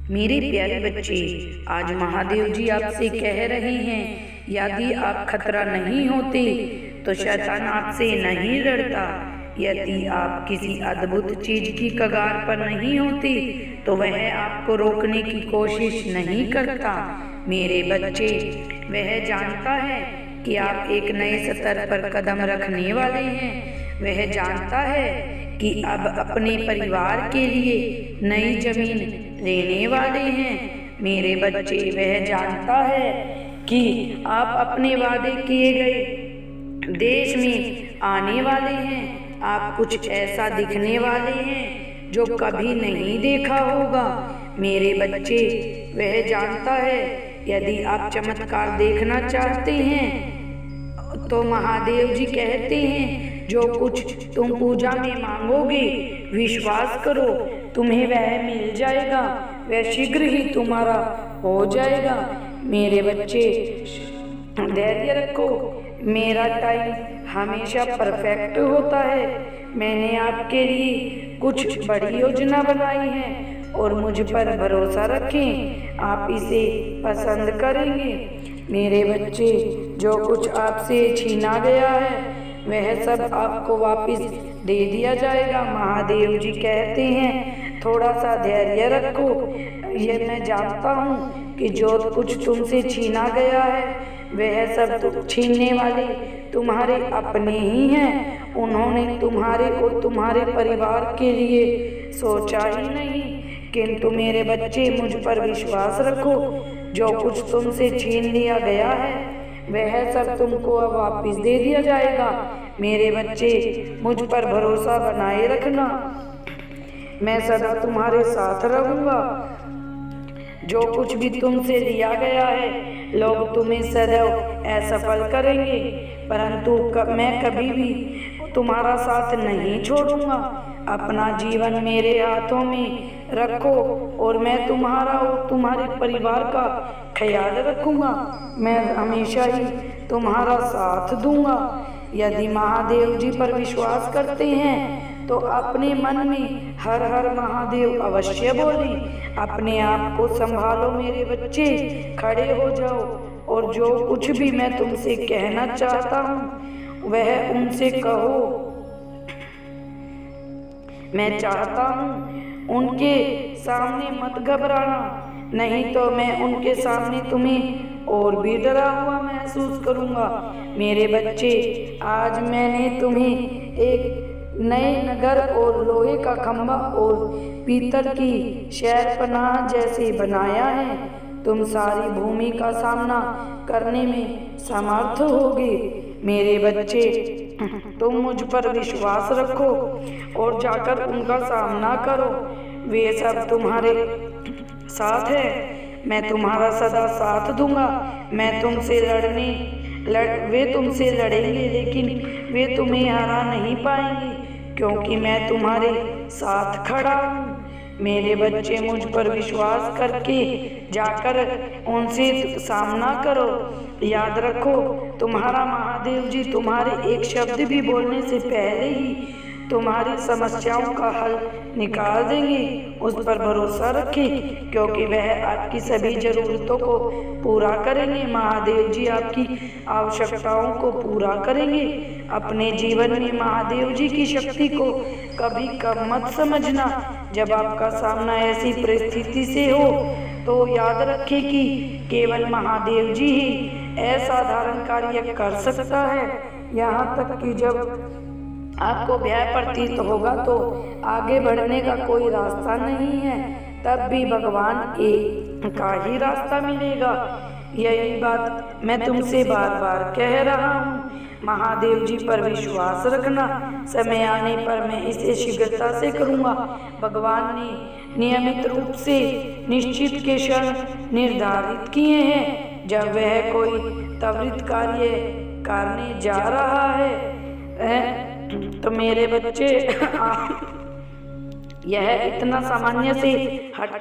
मेरे प्यारे बच्चे, आज महादेव जी आपसे कह रहे हैं, यदि आप खतरा नहीं होते तो शैतान आपसे नहीं लड़ता। यदि आप किसी अद्भुत चीज की कगार पर नहीं होते तो वह आपको रोकने की कोशिश नहीं करता। मेरे बच्चे, वह जानता है कि आप एक नए स्तर पर कदम रखने वाले हैं। वह जानता है कि अब अपने परिवार के लिए नई जमीन लेने वाले हैं। मेरे बच्चे, वह जानता है कि आप अपने वादे किए गए देश में आने वाले हैं। आप कुछ ऐसा दिखने वाले हैं जो कभी नहीं देखा होगा। मेरे बच्चे, वह जानता है यदि आप चमत्कार देखना चाहते हैं तो महादेव जी कहते हैं, जो कुछ तुम पूजा में मांगोगे विश्वास करो तुम्हें वह मिल जाएगा, वह शीघ्र ही तुम्हारा हो जाएगा। मेरे बच्चे, धैर्य रखो, मेरा टाइम हमेशा परफेक्ट होता है। मैंने आपके लिए कुछ बड़ी योजना बनाई है और मुझ पर भरोसा रखें, आप इसे पसंद करेंगे। मेरे बच्चे, जो कुछ आपसे छीना गया है वह सब आपको वापस दे दिया जाएगा। महादेव जी कहते हैं, थोड़ा सा धैर्य रखो। ये मैं जानता हूँ कि जो कुछ तुमसे छीना गया है वह सब छीनने वाले तुम्हारे अपने ही हैं। उन्होंने तुम्हारे और तुम्हारे परिवार के लिए सोचा ही नहीं। किंतु मेरे बच्चे, मुझ पर विश्वास रखो, जो कुछ तुमसे छीन लिया गया है वह सब तुमको अब वापस दे दिया जाएगा। मेरे बच्चे, मुझ पर भरोसा बनाए रखना, मैं सदा तुम्हारे साथ रहूंगा। जो कुछ भी तुमसे लिया गया है लोग तुम्हें सदैव असफल करेंगे, परंतु मैं कभी भी तुम्हारा साथ नहीं छोड़ूंगा। अपना जीवन मेरे हाथों में रखो और मैं तुम्हारा और तुम्हारे परिवार का ख्याल रखूंगा। मैं हमेशा ही तुम्हारा साथ दूंगा। यदि महादेव जी पर विश्वास करते हैं तो अपने मन में हर हर महादेव अवश्य बोलें। अपने आप को संभालो मेरे बच्चे, खड़े हो जाओ और जो कुछ भी मैं तुमसे कहना चाहता हूँ वह उनसे कहो। मैं चाहता हूँ उनके सामने मत घबराना, नहीं तो मैं उनके सामने तुम्हें और भी डरा हुआ महसूस करूँगा। मेरे बच्चे, आज मैंने तुम्हें एक नए नगर और लोहे का खंभा और पीतल की शहरपनाह जैसे बनाया है। तुम सारी भूमि का सामना करने में समर्थ होगे। मेरे बच्चे, तुम मुझ पर विश्वास रखो और जाकर उनका सामना करो। वे सब तुम्हारे साथ है, मैं तुम्हारा सदा साथ दूंगा। मैं तुमसे वे तुमसे लड़ेंगे लेकिन वे तुम्हें हरा नहीं पाएंगे, क्योंकि मैं तुम्हारे साथ खड़ा हूँ। मेरे बच्चे, मुझ पर विश्वास करके जाकर उनसे सामना करो। याद रखो, तुम्हारा महादेव जी तुम्हारे एक शब्द भी बोलने से पहले ही तुम्हारी समस्याओं का हल निकाल देंगे। उस पर भरोसा रखें, क्योंकि वह आपकी सभी ज़रूरतों को पूरा करेंगे। महादेव जी आपकी आवश्यकताओं को पूरा करेंगे। अपने जीवन में महादेव जी की शक्ति को कभी कम मत समझना। जब आपका सामना ऐसी परिस्थिति से हो तो याद रखें कि केवल महादेव जी ही असाधारण कार्य कर सकता है। यहाँ तक कि जब आपको भय प्रतीत होगा तो आगे बढ़ने का कोई रास्ता नहीं है, तब भी भगवान एक का ही रास्ता मिलेगा। यही बात मैं तुमसे बार बार कह रहा हूँ। महादेव जी पर विश्वास रखना, समय आने पर मैं इसे शीघ्रता से करूँगा। भगवान ने नियमित रूप से निश्चित के क्षण निर्धारित किए हैं जब वह कोई त्वरित कार्य करने जा रहा है। तो मेरे बच्चे, यह इतना सामान्य से हटकर